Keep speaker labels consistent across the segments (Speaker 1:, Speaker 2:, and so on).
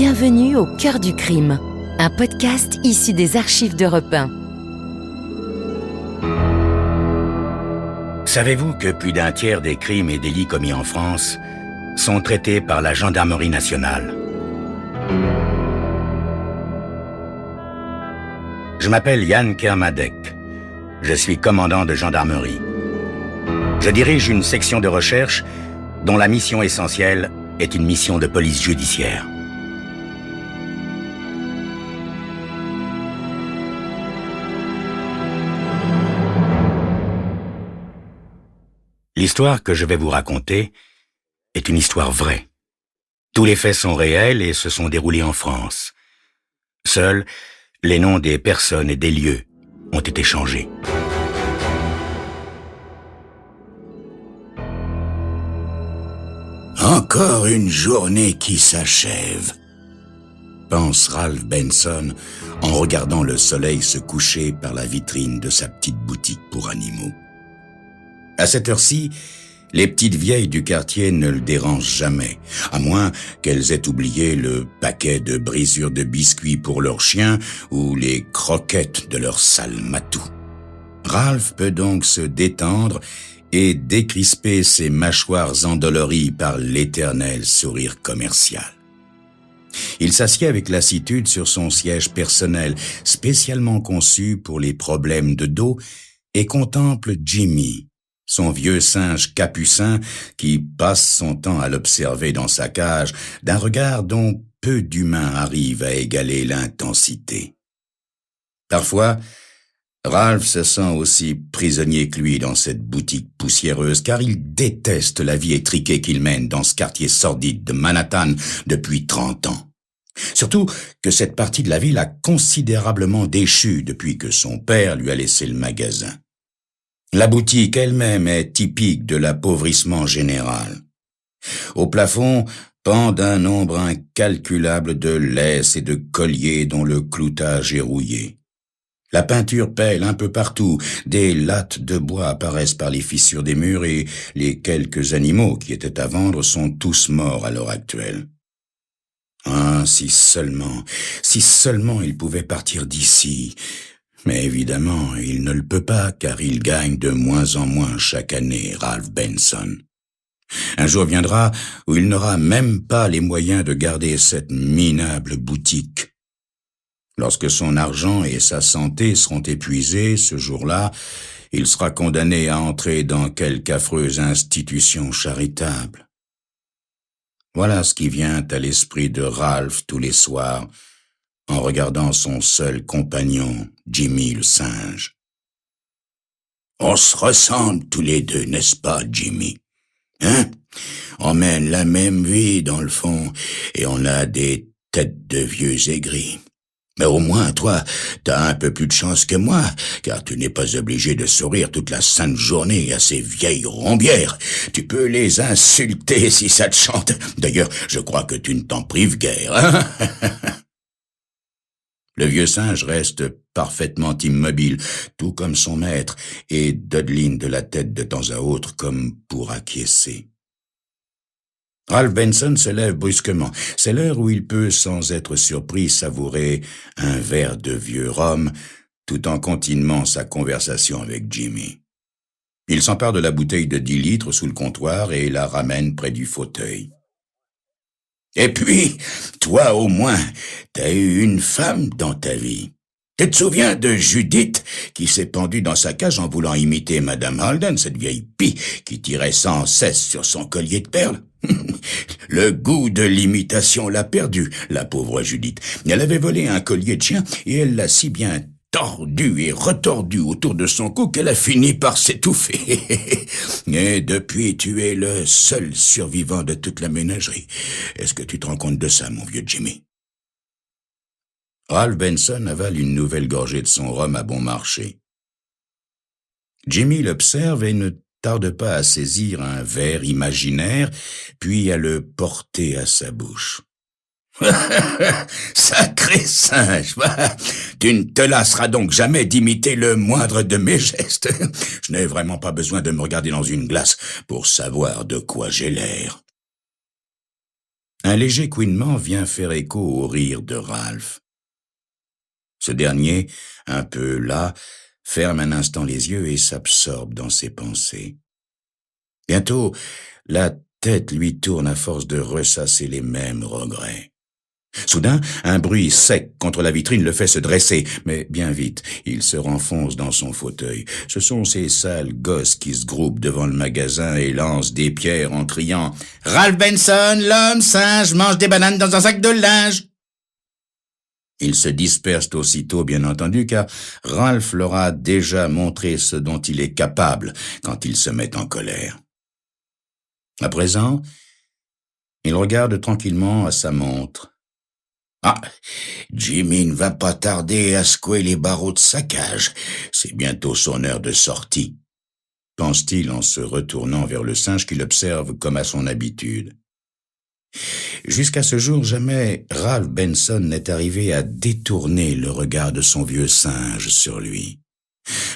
Speaker 1: Bienvenue au cœur du crime, un podcast issu des archives d'Europe 1.
Speaker 2: Savez-vous que plus d'un tiers des crimes et délits commis en France sont traités par la gendarmerie nationale? Je m'appelle Yann Kermadec. Je suis commandant de gendarmerie. Je dirige une section de recherche dont la mission essentielle est une mission de police judiciaire. L'histoire que je vais vous raconter est une histoire vraie. Tous les faits sont réels et se sont déroulés en France. Seuls, les noms des personnes et des lieux ont été changés.
Speaker 3: Encore une journée qui s'achève, pense Ralph Benson en regardant le soleil se coucher par la vitrine de sa petite boutique pour animaux. À cette heure-ci, les petites vieilles du quartier ne le dérangent jamais, à moins qu'elles aient oublié le paquet de brisures de biscuits pour leurs chiens ou les croquettes de leur sale matou. Ralph peut donc se détendre et décrisper ses mâchoires endolories par l'éternel sourire commercial. Il s'assied avec lassitude sur son siège personnel, spécialement conçu pour les problèmes de dos, et contemple Jimmy, son vieux singe capucin qui passe son temps à l'observer dans sa cage d'un regard dont peu d'humains arrivent à égaler l'intensité. Parfois, Ralph se sent aussi prisonnier que lui dans cette boutique poussiéreuse car il déteste la vie étriquée qu'il mène dans ce quartier sordide de Manhattan depuis 30 ans. Surtout que cette partie de la ville a considérablement déchu depuis que son père lui a laissé le magasin. La boutique elle-même est typique de l'appauvrissement général. Au plafond pendent un nombre incalculable de laisses et de colliers dont le cloutage est rouillé. La peinture pèle un peu partout, des lattes de bois apparaissent par les fissures des murs et les quelques animaux qui étaient à vendre sont tous morts à l'heure actuelle. Ah, si seulement il pouvait partir d'ici. Mais évidemment, il ne le peut pas car il gagne de moins en moins chaque année, Ralph Benson. Un jour viendra où il n'aura même pas les moyens de garder cette minable boutique. Lorsque son argent et sa santé seront épuisés, ce jour-là, il sera condamné à entrer dans quelque affreuse institution charitable. Voilà ce qui vient à l'esprit de Ralph tous les soirs, en regardant son seul compagnon, Jimmy le singe. On se ressemble tous les deux, n'est-ce pas, Jimmy? Hein? On mène la même vie, dans le fond, et on a des têtes de vieux aigris. Mais au moins, toi, t'as un peu plus de chance que moi, car tu n'es pas obligé de sourire toute la sainte journée à ces vieilles rombières. Tu peux les insulter si ça te chante. D'ailleurs, je crois que tu ne t'en prives guère, hein? Le vieux singe reste parfaitement immobile, tout comme son maître, et dodeline de la tête de temps à autre comme pour acquiescer. Ralph Benson se lève brusquement. C'est l'heure où il peut, sans être surpris, savourer un verre de vieux rhum, tout en continuant sa conversation avec Jimmy. Il s'empare de la bouteille de 10 litres sous le comptoir et la ramène près du fauteuil. Et puis, toi au moins, t'as eu une femme dans ta vie. Tu te souviens de Judith qui s'est pendue dans sa cage en voulant imiter Madame Holden, cette vieille pie qui tirait sans cesse sur son collier de perles? Le goût de l'imitation l'a perdue, la pauvre Judith. Elle avait volé un collier de chien et elle l'a si bien tordu et retordu autour de son cou qu'elle a fini par s'étouffer. Et depuis, tu es le seul survivant de toute la ménagerie. Est-ce que tu te rends compte de ça, mon vieux Jimmy? Ralph Benson avale une nouvelle gorgée de son rhum à bon marché. Jimmy l'observe et ne tarde pas à saisir un verre imaginaire, puis à le porter à sa bouche. Sacré singe, tu ne te lasseras donc jamais d'imiter le moindre de mes gestes. Je n'ai vraiment pas besoin de me regarder dans une glace pour savoir de quoi j'ai l'air. un léger couinement vient faire écho au rire de Ralph. Ce dernier, un peu las, ferme un instant les yeux et s'absorbe dans ses pensées. Bientôt, la tête lui tourne à force de ressasser les mêmes regrets. Soudain, un bruit sec contre la vitrine le fait se dresser, mais bien vite, il se renfonce dans son fauteuil. Ce sont ces sales gosses qui se groupent devant le magasin et lancent des pierres en criant « Ralph Benson, l'homme singe, mange des bananes dans un sac de linge !» Ils se dispersent aussitôt, bien entendu, car Ralph leur a déjà montré ce dont il est capable quand il se met en colère. À présent, il regarde tranquillement à sa montre. Ah, Jimmy ne va pas tarder à secouer les barreaux de sa cage. C'est bientôt son heure de sortie, pense-t-il en se retournant vers le singe qu'il observe comme à son habitude. Jusqu'à ce jour, jamais Ralph Benson n'est arrivé à détourner le regard de son vieux singe sur lui.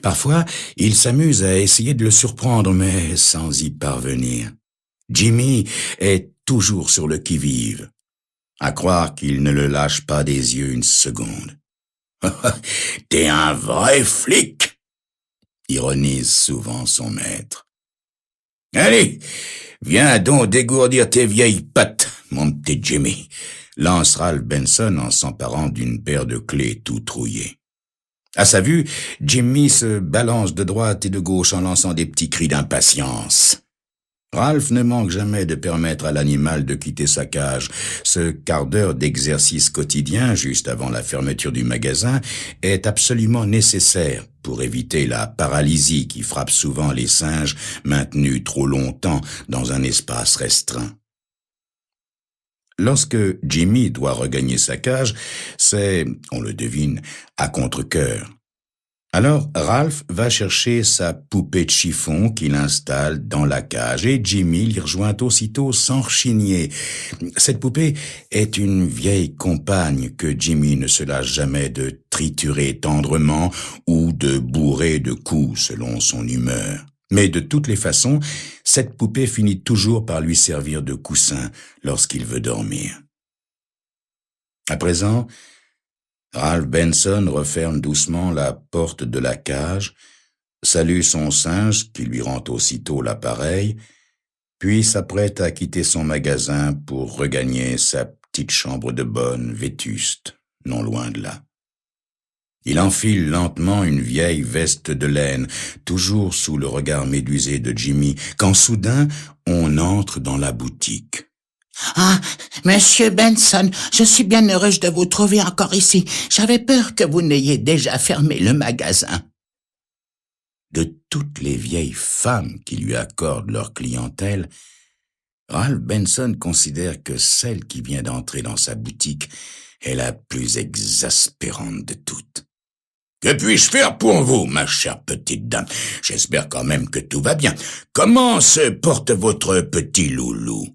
Speaker 3: Parfois, il s'amuse à essayer de le surprendre, mais sans y parvenir. Jimmy est toujours sur le qui-vive, à croire qu'il ne le lâche pas des yeux une seconde. « T'es un vrai flic !» ironise souvent son maître. « Allez, viens donc dégourdir tes vieilles pattes, mon petit Jimmy !» lance Ralph Benson en s'emparant d'une paire de clés tout trouillées. À sa vue, Jimmy se balance de droite et de gauche en lançant des petits cris d'impatience. Ralph ne manque jamais de permettre à l'animal de quitter sa cage. Ce quart d'heure d'exercice quotidien, juste avant la fermeture du magasin, est absolument nécessaire pour éviter la paralysie qui frappe souvent les singes maintenus trop longtemps dans un espace restreint. Lorsque Jimmy doit regagner sa cage, c'est, on le devine, à contre-cœur. Alors, Ralph va chercher sa poupée de chiffon qu'il installe dans la cage et Jimmy l'y rejoint aussitôt sans rechigner. Cette poupée est une vieille compagne que Jimmy ne se lâche jamais de triturer tendrement ou de bourrer de coups selon son humeur. Mais de toutes les façons, cette poupée finit toujours par lui servir de coussin lorsqu'il veut dormir. À présent, Ralph Benson referme doucement la porte de la cage, salue son singe qui lui rend aussitôt l'appareil, puis s'apprête à quitter son magasin pour regagner sa petite chambre de bonne vétuste, non loin de là. Il enfile lentement une vieille veste de laine, toujours sous le regard médusé de Jimmy, quand soudain on entre dans la boutique.
Speaker 4: « Ah, Monsieur Benson, je suis bien heureuse de vous trouver encore ici. J'avais peur que vous n'ayez déjà fermé le magasin. »
Speaker 3: De toutes les vieilles femmes qui lui accordent leur clientèle, Ralph Benson considère que celle qui vient d'entrer dans sa boutique est la plus exaspérante de toutes. « Que puis-je faire pour vous, ma chère petite dame? J'espère quand même que tout va bien. Comment se porte votre petit loulou? »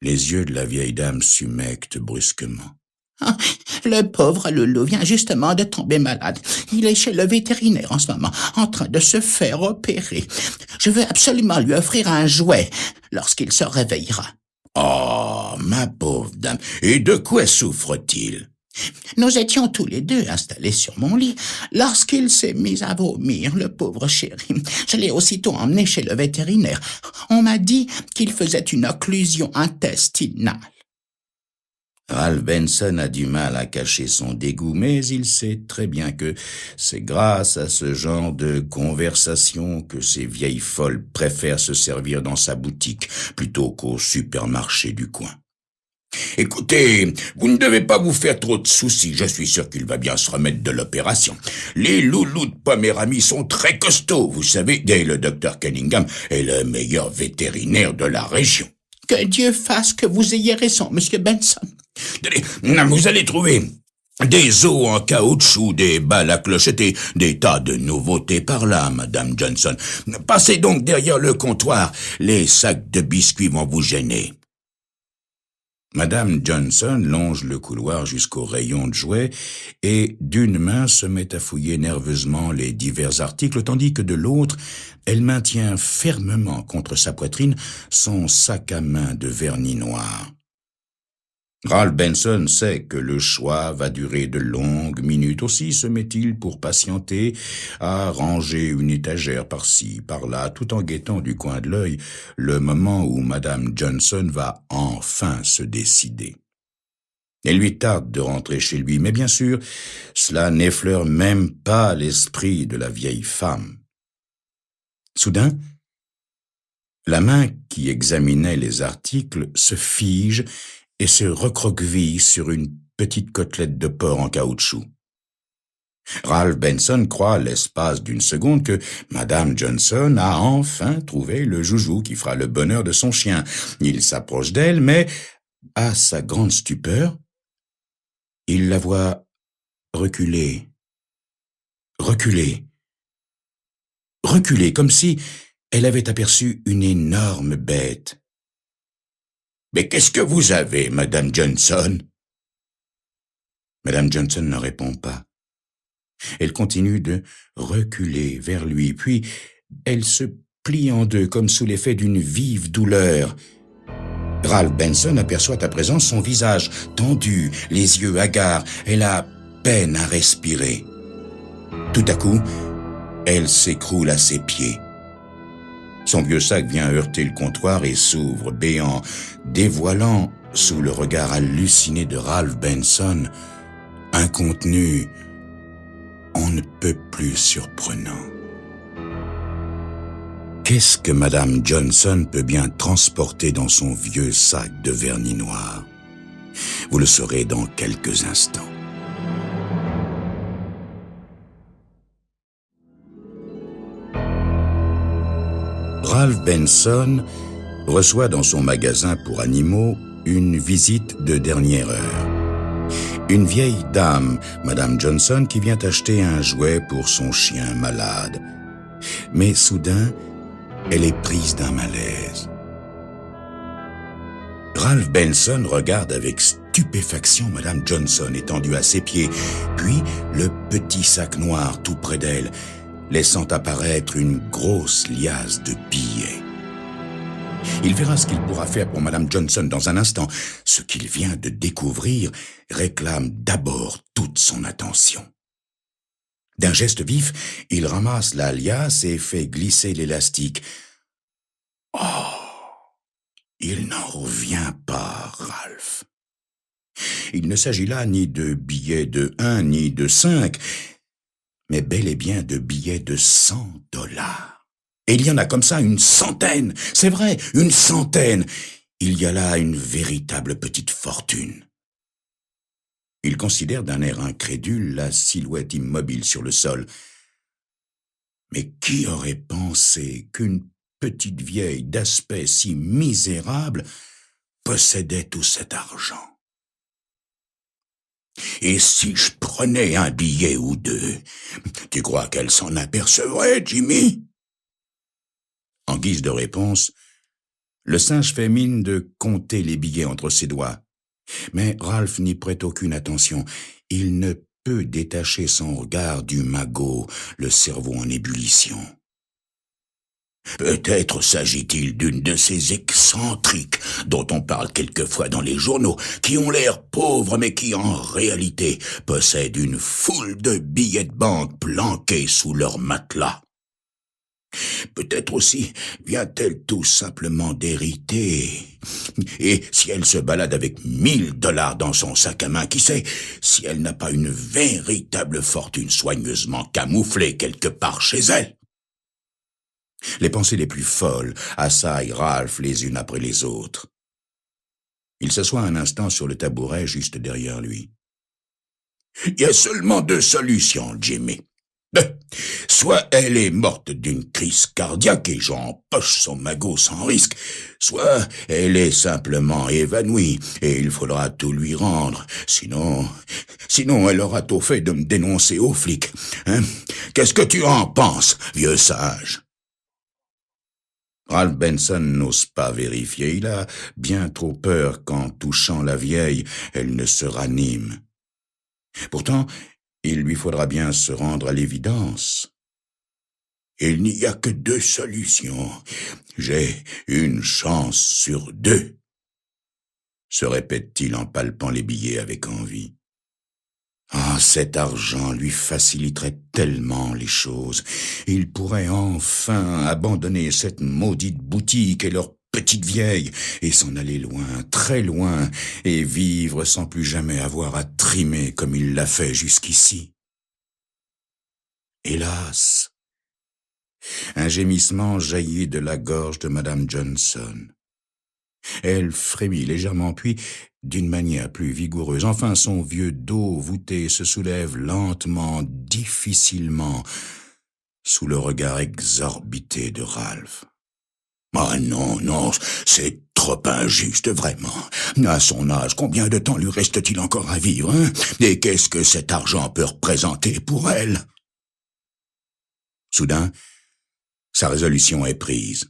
Speaker 3: Les yeux de la vieille dame s'humectent brusquement.
Speaker 4: Ah, le pauvre loulou vient justement de tomber malade. Il est chez le vétérinaire en ce moment, en train de se faire opérer. Je veux absolument lui offrir un jouet lorsqu'il se réveillera. »«
Speaker 3: Oh, ma pauvre dame, et de quoi souffre-t-il? »
Speaker 4: Nous étions tous les deux installés sur mon lit lorsqu'il s'est mis à vomir, le pauvre chéri. Je l'ai aussitôt emmené chez le vétérinaire. On m'a dit qu'il faisait une occlusion intestinale.
Speaker 3: Ralph Benson a du mal à cacher son dégoût, mais il sait très bien que c'est grâce à ce genre de conversation que ces vieilles folles préfèrent se servir dans sa boutique plutôt qu'au supermarché du coin. « Écoutez, vous ne devez pas vous faire trop de soucis, je suis sûr qu'il va bien se remettre de l'opération. Les loulous de Poméranie sont très costauds, vous savez, et le docteur Cunningham est le meilleur vétérinaire de la région. »
Speaker 4: « Que Dieu fasse que vous ayez raison, Monsieur Benson. »
Speaker 3: Vous allez trouver des os en caoutchouc, des balles à clochettes et des tas de nouveautés par là, Madame Johnson. Passez donc derrière le comptoir, les sacs de biscuits vont vous gêner. Madame Johnson longe le couloir jusqu'au rayon de jouets et d'une main se met à fouiller nerveusement les divers articles, tandis que de l'autre, elle maintient fermement contre sa poitrine son sac à main de vernis noir. Ralph Benson sait que le choix va durer de longues minutes. Aussi se met-il pour patienter à ranger une étagère par-ci, par-là, tout en guettant du coin de l'œil le moment où Madame Johnson va enfin se décider. Il lui tarde de rentrer chez lui, mais bien sûr, cela n'effleure même pas l'esprit de la vieille femme. Soudain, la main qui examinait les articles se fige et se recroqueville sur une petite côtelette de porc en caoutchouc. Ralph Benson croit l'espace d'une seconde que Madame Johnson a enfin trouvé le joujou qui fera le bonheur de son chien. Il s'approche d'elle, mais, à sa grande stupeur, il la voit reculer, comme si elle avait aperçu une énorme bête. « Mais qu'est-ce que vous avez, Madame Johnson ?» Madame Johnson ne répond pas. Elle continue de reculer vers lui, puis elle se plie en deux comme sous l'effet d'une vive douleur. Ralph Benson aperçoit à présent son visage tendu, les yeux hagards. Elle a peine à respirer. Tout à coup, elle s'écroule à ses pieds. Son vieux sac vient heurter le comptoir et s'ouvre, béant, dévoilant, sous le regard halluciné de Ralph Benson, un contenu on ne peut plus surprenant. Qu'est-ce que Madame Johnson peut bien transporter dans son vieux sac de vernis noir? Vous le saurez dans quelques instants. Ralph Benson reçoit dans son magasin pour animaux une visite de dernière heure. Une vieille dame, Madame Johnson, qui vient acheter un jouet pour son chien malade. Mais soudain, elle est prise d'un malaise. Ralph Benson regarde avec stupéfaction Madame Johnson étendue à ses pieds, puis le petit sac noir tout près d'elle, laissant apparaître une grosse liasse de billets. Il verra ce qu'il pourra faire pour Madame Johnson dans un instant. Ce qu'il vient de découvrir réclame d'abord toute son attention. D'un geste vif, il ramasse la liasse et fait glisser l'élastique. Oh, il n'en revient pas, Ralph. Il ne s'agit là ni de billets de 1 ni de 5, mais bel et bien de billets de $100. Et il y en a comme ça une centaine, c'est vrai, une centaine. Il y a là une véritable petite fortune. Il considère d'un air incrédule la silhouette immobile sur le sol. Mais qui aurait pensé qu'une petite vieille d'aspect si misérable possédait tout cet argent? Et si je prenais un billet ou deux, tu crois qu'elle s'en apercevrait, Jimmy? En guise de réponse, le singe fait mine de compter les billets entre ses doigts. Mais Ralph n'y prête aucune attention. Il ne peut détacher son regard du magot, le cerveau en ébullition. Peut-être s'agit-il d'une de ces excentriques dont on parle quelquefois dans les journaux, qui ont l'air pauvres mais qui en réalité possèdent une foule de billets de banque planqués sous leur matelas. Peut-être aussi vient-elle tout simplement d'hériter. Et si elle se balade avec $1000 dans son sac à main, qui sait si elle n'a pas une véritable fortune soigneusement camouflée quelque part chez elle? Les pensées les plus folles assaillent Ralph les unes après les autres. Il s'assoit un instant sur le tabouret juste derrière lui. Il y a seulement 2 solutions, Jimmy. Soit elle est morte d'une crise cardiaque et j'empoche son magot sans risque, soit elle est simplement évanouie et il faudra tout lui rendre. Sinon elle aura tôt fait de me dénoncer aux flics. Hein? Qu'est-ce que tu en penses, vieux sage? Ralph Benson n'ose pas vérifier. Il a bien trop peur qu'en touchant la vieille, elle ne se ranime. Pourtant, il lui faudra bien se rendre à l'évidence. Il n'y a que 2 solutions. J'ai une chance sur 2. se répète-t-il en palpant les billets avec envie. Ah, cet argent lui faciliterait tellement les choses. Il pourrait enfin abandonner cette maudite boutique et leur petite vieille, et s'en aller loin, très loin, et vivre sans plus jamais avoir à trimer comme il l'a fait jusqu'ici. Hélas! Un gémissement jaillit de la gorge de Madame Johnson. Elle frémit légèrement, puis, d'une manière plus vigoureuse, enfin son vieux dos voûté se soulève lentement, difficilement, sous le regard exorbité de Ralph. Ah non, non, c'est trop injuste, vraiment. À son âge, combien de temps lui reste-t-il encore à vivre, hein? Et qu'est-ce que cet argent peut représenter pour elle? Soudain, sa résolution est prise.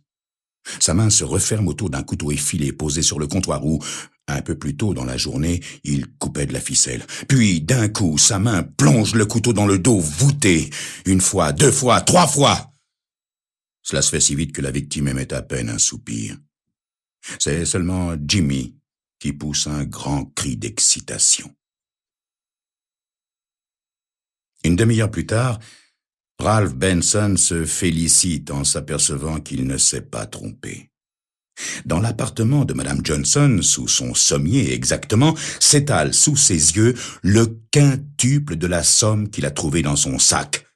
Speaker 3: Sa main se referme autour d'un couteau effilé posé sur le comptoir où, un peu plus tôt dans la journée, il coupait de la ficelle. Puis, d'un coup, sa main plonge le couteau dans le dos voûté. 1 fois, 2 fois, 3 fois. Cela se fait si vite que la victime émet à peine un soupir. C'est seulement Jimmy qui pousse un grand cri d'excitation. Une demi-heure plus tard, Ralph Benson se félicite en s'apercevant qu'il ne s'est pas trompé. Dans l'appartement de Madame Johnson, sous son sommier exactement, s'étale sous ses yeux le quintuple de la somme qu'il a trouvée dans son sac.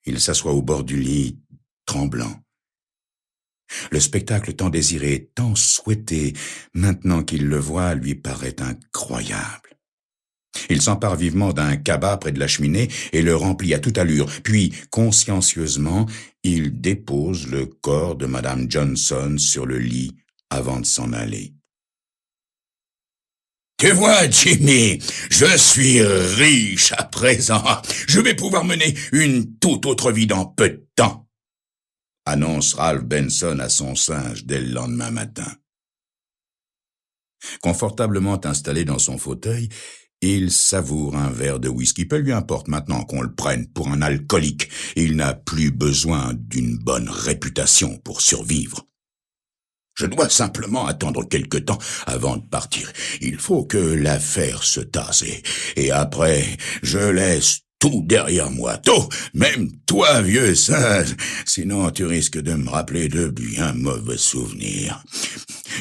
Speaker 3: Il s'assoit au bord du lit, tremblant. Le spectacle tant désiré, tant souhaité, maintenant qu'il le voit, lui paraît incroyable. Il s'empare vivement d'un cabas près de la cheminée et le remplit à toute allure, puis, consciencieusement, il dépose le corps de Madame Johnson sur le lit avant de s'en aller. « Tu vois, Jimmy, je suis riche à présent. Je vais pouvoir mener une toute autre vie dans peu de temps. » annonce Ralph Benson à son singe dès le lendemain matin. Confortablement installé dans son fauteuil, il savoure un verre de whisky. Peu lui importe maintenant qu'on le prenne pour un alcoolique. Il n'a plus besoin d'une bonne réputation pour survivre. Je dois simplement attendre quelque temps avant de partir. Il faut que l'affaire se tasse et après, je laisse tout derrière moi. Tout, même toi, vieux singe. Sinon, tu risques de me rappeler de bien mauvais souvenirs.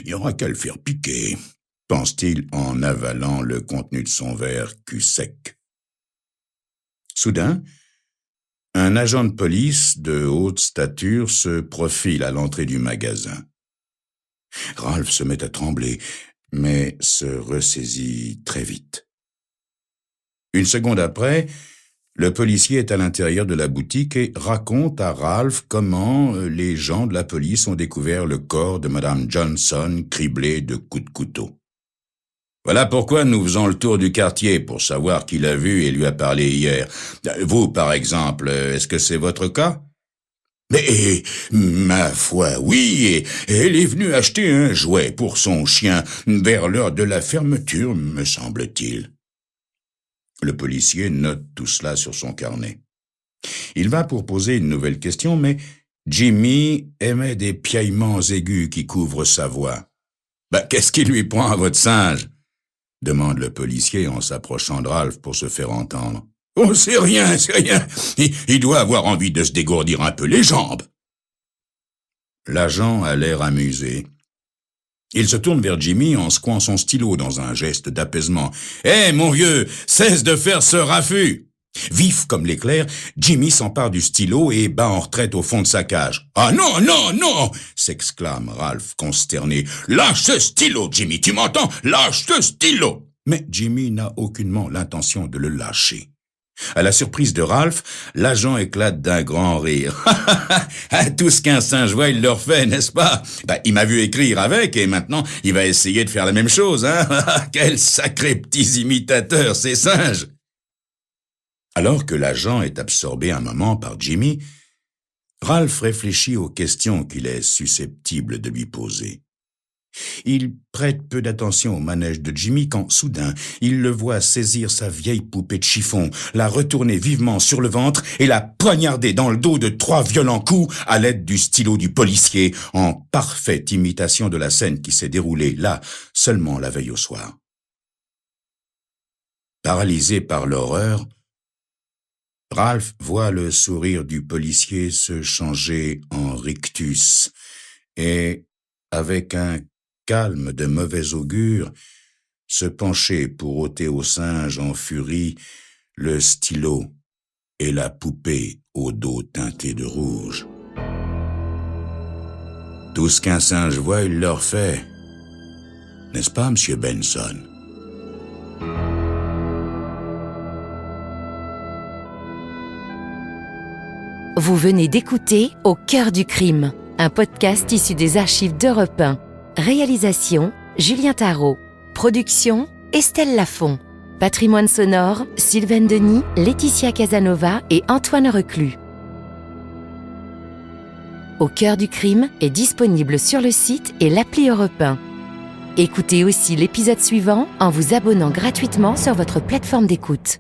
Speaker 3: Il y aura qu'à le faire piquer, pense-t-il en avalant le contenu de son verre cul sec. Soudain, un agent de police de haute stature se profile à l'entrée du magasin. Ralph se met à trembler, mais se ressaisit très vite. 1 seconde après, le policier est à l'intérieur de la boutique et raconte à Ralph comment les gens de la police ont découvert le corps de Madame Johnson criblé de coups de couteau. Voilà pourquoi nous faisons le tour du quartier pour savoir qui l'a vu et lui a parlé hier. Vous, par exemple, est-ce que c'est votre cas? Mais, ma foi, oui, et elle est venue acheter un jouet pour son chien vers l'heure de la fermeture, me semble-t-il. Le policier note tout cela sur son carnet. Il va pour poser une nouvelle question, mais Jimmy émet des piaillements aigus qui couvrent sa voix. « Qu'est-ce qui lui prend à votre singe ?» demande le policier en s'approchant de Ralph pour se faire entendre. « Oh, c'est rien, c'est rien. Il doit avoir envie de se dégourdir un peu les jambes. » L'agent a l'air amusé. Il se tourne vers Jimmy en secouant son stylo dans un geste d'apaisement. « Hé, mon vieux, cesse de faire ce raffut !» Vif comme l'éclair, Jimmy s'empare du stylo et bat en retraite au fond de sa cage. « Ah non, non, non !» s'exclame Ralph consterné. « Lâche ce stylo, Jimmy, tu m'entends? Lâche ce stylo !» Mais Jimmy n'a aucunement l'intention de le lâcher. À la surprise de Ralph, l'agent éclate d'un grand rire. « Tout ce qu'un singe voit, il le refait, n'est-ce pas? Il m'a vu écrire avec et maintenant, il va essayer de faire la même chose, hein? Quels sacrés petits imitateurs, ces singes !» Alors que l'agent est absorbé un moment par Jimmy, Ralph réfléchit aux questions qu'il est susceptible de lui poser. Il prête peu d'attention au manège de Jimmy quand, soudain, il le voit saisir sa vieille poupée de chiffon, la retourner vivement sur le ventre et la poignarder dans le dos de 3 violents coups à l'aide du stylo du policier, en parfaite imitation de la scène qui s'est déroulée là, seulement la veille au soir. Paralysé par l'horreur, Ralph voit le sourire du policier se changer en rictus et, avec un calme de mauvais augure, se pencher pour ôter au singe en furie le stylo et la poupée au dos teinté de rouge. Tout ce qu'un singe voit, il leur fait. N'est-ce pas, Monsieur Benson?
Speaker 1: Vous venez d'écouter Au cœur du crime, un podcast issu des archives d'Europe 1. Réalisation, Julien Tarot. Production, Estelle Lafont. Patrimoine sonore, Sylvain Denis, Laetitia Casanova et Antoine Reclus. Au cœur du crime est disponible sur le site et l'appli Europe 1. Écoutez aussi l'épisode suivant en vous abonnant gratuitement sur votre plateforme d'écoute.